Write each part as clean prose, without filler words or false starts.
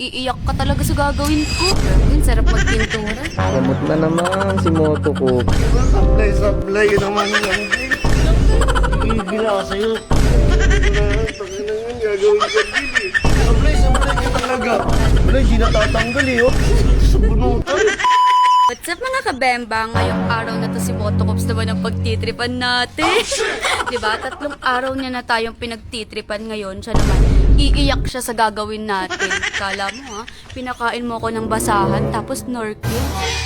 iiyak ka talaga sa gagawin ko. Yun, sarap magpintura. Gamot na naman si Moto ko. Sablay naman yan. Gigil ako sa'yo. Tangina yun, gagawin ka din eh. Sablay ka talaga. Sablay, di natatanggal eh. Sa bunutan. What's up mga kabemba? Ngayong araw na to si Motocops naman ang pagtitripan natin. Diba? 3 araw niya na tayong pinagtitripan ngayon. Siya naman, iiyak siya sa gagawin natin. Kala mo ha, pinakain mo ako ng basahan, tapos snorkel.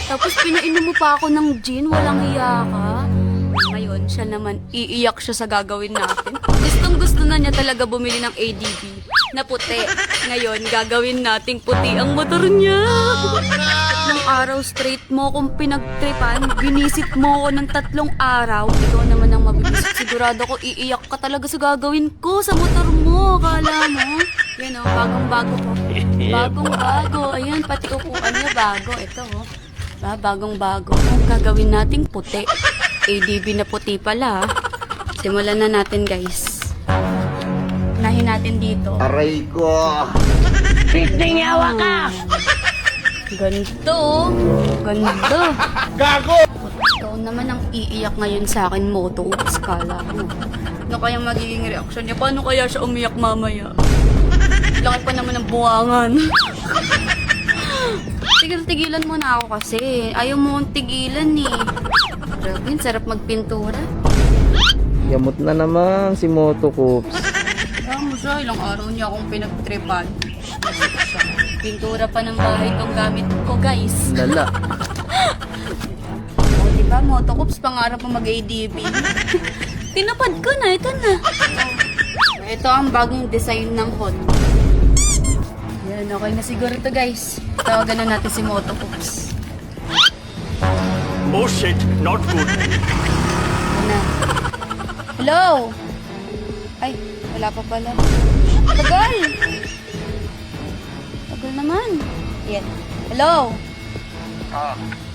Tapos pinainom mo pa ako ng gin, walang hiya ka. Ngayon, siya naman, iiyak siya sa gagawin natin. Gustong gusto na niya talaga bumili ng ADB na puti. Ngayon, gagawin nating puti ang motor niya. 3 araw straight mo kung pinagtripan, binisit mo ko ng 3 araw. Ikaw naman ang mabibisit. Sigurado ko iiyak ka talaga sa gagawin ko sa motor mo. Kala mo? Yan o, bagong-bago ko. Bagong-bago. Ayan, pati upuan niya bago. Ito o. Bagong-bago. Ang gagawin nating puti. ADB na puti pala. Simulan na natin guys. Unahin natin dito. Aray ko. Pisting yawa ka! Ganito, ganda. Gago! Ikaw naman ang iiyak ngayon sa akin, Moto. Skala mo. Ano kayang magiging reaction niya? Paano kaya siya umiyak mamaya? Laki pa naman ng buwangan. Tigil-tigilan mo na ako kasi. Ayaw mo akong tigilan eh. Grabe, sarap magpintura. Gamot na naman si Moto ko. Kaya mo siya, ilang araw niya akong pinagtripan. Pintura pa ng bahay itong gamit ko, guys. Lala. O, diba, Motocops, pangarap mo mag-ADB. Tinapad ko na, ito na. Ito ang bagong design ng Honda. Yan, okay na siguro ito, guys. Tawagan na natin si Motocops. Oh shit, not good. Ano? Hello? Ay, wala pa pala. Tagal! Tagal naman. Yan. Hello?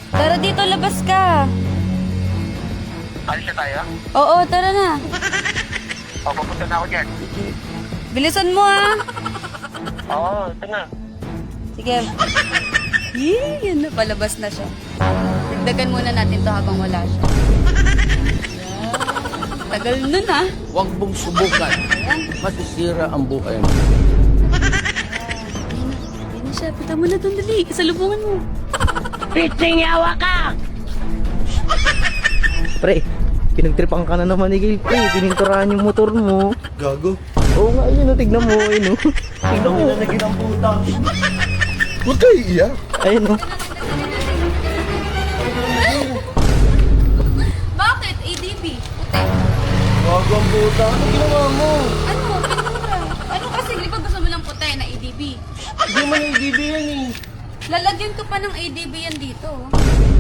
Tara dito, labas ka. Alis na tayo? Oo, tara na. O, papunta na ako dyan. Bilisan mo ah. Oo, ito na. Sige. Yee, yan na, palabas na siya. Dagdagan muna natin to habang wala siya. Yan. Tagal nun ah. Huwag mong subukan. Masisira ang buhay mo. Yan na siya. Punta mo na doon, dali. Salubungan mo. Pisting yawa ka! Pre, pinagtripan ka na naman ni Gil. Pre, pininturahan yung motor mo. Gago. Oo nga, ayun o, tignan mo. Ayun o. Tignan mo. Nalagyan ang puta. Huwag kayo iiyak. Ayun o. Bakit? ADB. Puti. Gago ang puta. Ano ginawa mo? Ano? Pintura. Ano kasi? Di ba gusto mo ng puti na ADB? Hindi man yung DB yan eh. Lalagyan ko pa ng ADB yan dito.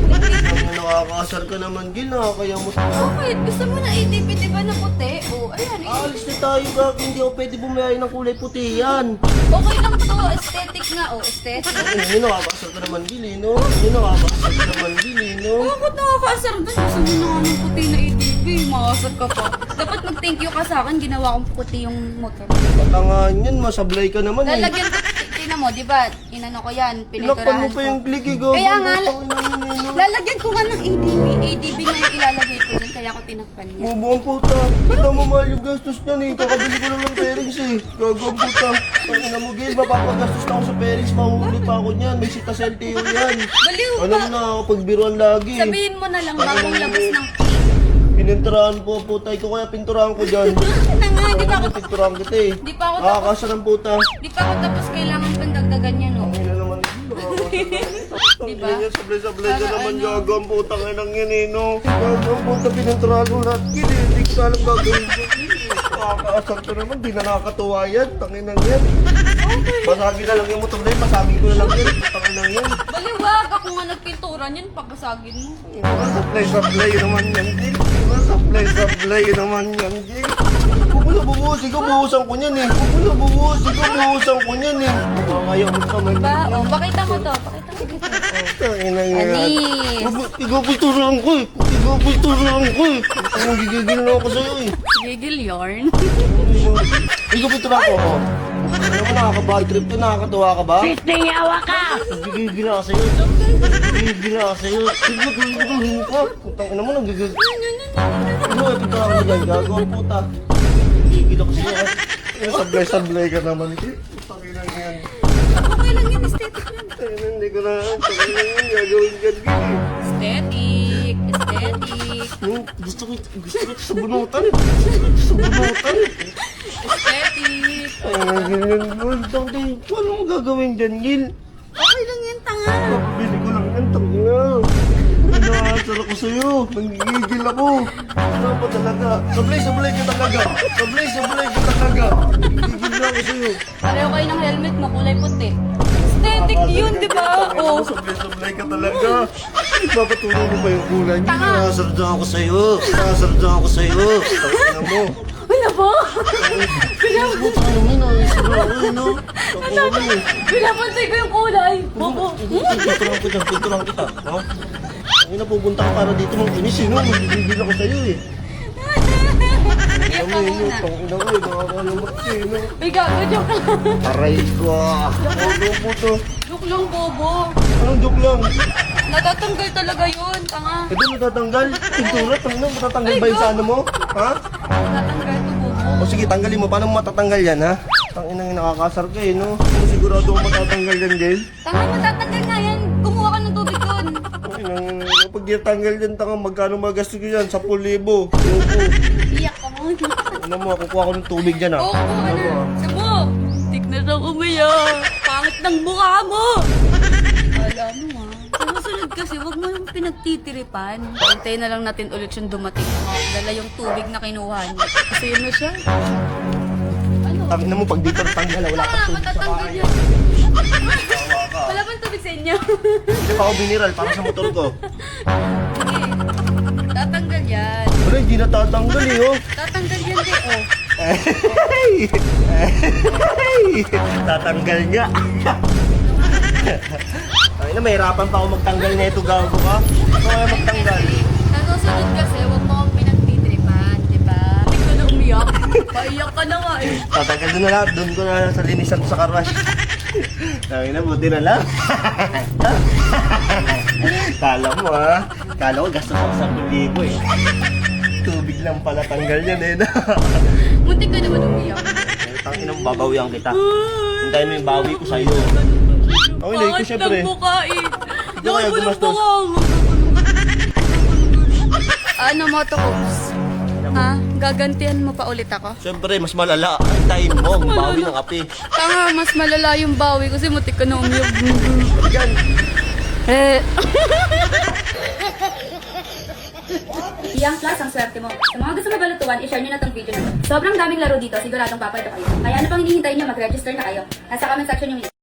Ang nakakasar ka naman, Gil. Kaya mo. Bakit? Gusto mo na ADB, di ba, na puti? O, ayan. Alis na tayo, Gago. Hindi ako pwede bumiyay ng kulay puti yan. Okay lang to. Aesthetic nga. O, aesthetic. Yun nakakasar ka naman, Gil, no? Yun nakakasar ka naman, Gil, no? Bakit nakakaasar doon? Gusto mo na nga ng puti na ADB. Makasar ka pa. Dapat mag-thank you ka sa akin. Ginawa kong puti yung motor. Patangahan yan, masablay ka naman eh. Lalagyan ko. Tingnan mo, di ba? Inano ko yan. Ilakpan mo Pinagturahan pa ko. yung click, Gago. Kaya nga, Patangahan yun, no? lalagyan ko nga ng ADB. ADB na yung ilalagay ko dun. Kaya ako tinakpan niya. Bobo ang puta. Kita mo mahal yung gastos niyan eh. Kakabili ko lang ng pairings eh. Gago ang puta. Ang ina mo, Gil, mapapagastos na ako sa pairings. Mahuhuli pa ako niyan. May sita sa LTO yan. Baliw Ano ba? na ako pagbiruan lagi. Sabihin mo na lang bagong labas ng Pininturahan po, puta. Ikaw kaya pinturahan ko dyan. na nga, di ba ako, Pinturahan kita eh. di pa ako tapos, Nakakasa ng puta. di pa ako tapos kailangan pang dagdagan yan, no? Ang ina naman. Diba? Sablay ka Para naman, ano? Gago ang puta. Ngayon ang yan eh, no? Gago ang puta, pininturahan mo lahat. Gil, hindi ko alam gagawin ko. Nakakaasar ko naman, di na nakakatuwa yan. Tanginang yan. Pasagin na lang yung motor na yun, pasagin ko na lang yan. Tanginang yan. Baliwag, ako nga nagpintura niyan, pagkasagin mo. Sablay naman yan, Gil. Sablay naman yan, Gil. Bubuhos, ikaw buhusan ko niyan eh. Bubuhos, ikaw buhusan ko niyan eh. Makakayaw mo sa man. Ba, o, pakita mo to, pakita mo to. Tanginang yan. Anis. Ikaw pinturahan ko eh. Ikaw pinturahan ko eh. Ang gigigil na ako sa'yo eh. Gigil yarn. Ikaw pinturahan ko ako. Ano mo, nakaka-bad trip to, nakakatuwa ka ba? Pisting yawa ka! Nagigigil ako sa'yo. Nagigigil ako sa'yo. Sige, gawin ko. Putang ina mo, nagigigil. Ano, ito ako dyan, gago ang puta. Nagigigil ako sa'yo. Sablay-sablay ka naman. Putang ina yan. Okay lang yan, aesthetic lang. Hindi ko na, putang ina yan, gagawin ka din. Aesthetic, aesthetic, Gusto ko sa bunutan. Gusto ko sa bunutan. aesthetic. Ay, ganyan. Ano mo gagawin dyan, Gil? Okay lang yan, tanga. Bili ko lang yan, tangina. Inaasar ako sa'yo. Nangigigil ako. Ano pa talaga? Sablay ka talaga. Sablay ka talaga. Nangigigil na ako sa'yo. Pareho kayo ng helmet mo, kulay puti. Aesthetic yun, di ba? Oh. Sablay ka talaga. Ipapatuloy mo ba yung kulay niya? Tanga. Inaasar dyan ako sa'yo. Inaasar dyan ako sa'yo. Tangina mo. Wala ba? Puta ka naman, inaasar ako, no? Tangina mo. Pinapantay ko yung kulay. Bobo. Pinturan kita. Ha? Ang ina, pupunta ka para dito mong kinis, no? Magigigil ako sa'yo, eh. Iyak ka muna. Tangina ko, eh. Nakakalamot ka, eh, no? Uy, gago, joke lang. Aray ko. Ano po to? Joke lang, bobo. Anong joke lang? Natatanggal talaga yun, tanga. Eh, doon matatanggal. Pintura, tangina, matatanggal ba yung sa ano mo? Ha? Natatanggal to, bobo. O sige, tanggalin mo. Paano mo matatanggal yan, ha? Tangina, nakakasar ka, eh, no? Kung sigurado ko matatanggal yan, Gail. Tanga, matatanggal nga yan. Kumuha ka ng tubig doon. Pag tanggal yan, tanga, magkano magastos ko yan? 10,000. Opo. Iyak ka muna. Ano mo, kukuha ko ng tubig dyan, ha? Oo, kuha Ano mo, na. ha? Sabo, tik na daw umiyak. Pangit ng mukha mo. Alam mo sa susunod kasi, wag mo yung pinagtitiripan. Hintayin na lang natin ulit yung dumating. Dala yung tubig na kinuha niya. Kasi yun na siya. Ano? Tangina mo, pag dito tanggal, wala ka tubig sa Matatanggal bahay. yan. Wala bang tubig sa inyo? Hindi pa ako biniral para sa motor ko. Sige. Tatanggal yan. Wala, hindi natatanggal, eh, oh. Tatanggal yan, di, oh. Tatanggal nga. Ay na, mahirapan pa ako magtanggal na ito, gago ka. Ito kaya magtanggal. Sa susunod kasi, wag mo akong pinagtitripan, di ba? Hindi ka na umiyak. Paiyak ka na nga eh. Tatanggal doon na lang. Doon ko na sa linisan ko sa karwash. Tangin na, buti na lang. Kala mo, ha? Kala ko gastos ako sa 10,000, eh. Tubig lang pala tanggal yan, eh. Munti ka naman umiyak. Tangin ang babawian kita. Hintayin mo yung bawi ko sa'yo. Okay, like ko syempre. Pangit ng mukha eh. Hindi kaya gumastos. Ano, Motocops? Ha? Gagantihan mo pa ulit ako? Syempre, mas malala. Hintayin mo, ang bawi ng api. Tanga, mas malala yung bawi kasi mutik ka na umiyak. Yan. Eh. Yang Plus, ang swerte mo. Sa mga gusto mabalutuan, i-share nyo na tong video na to. Sobrang daming laro dito, siguradong papayto kayo. Kaya ano pang hinihintay nyo, mag-register na kayo. Nasa comment section yung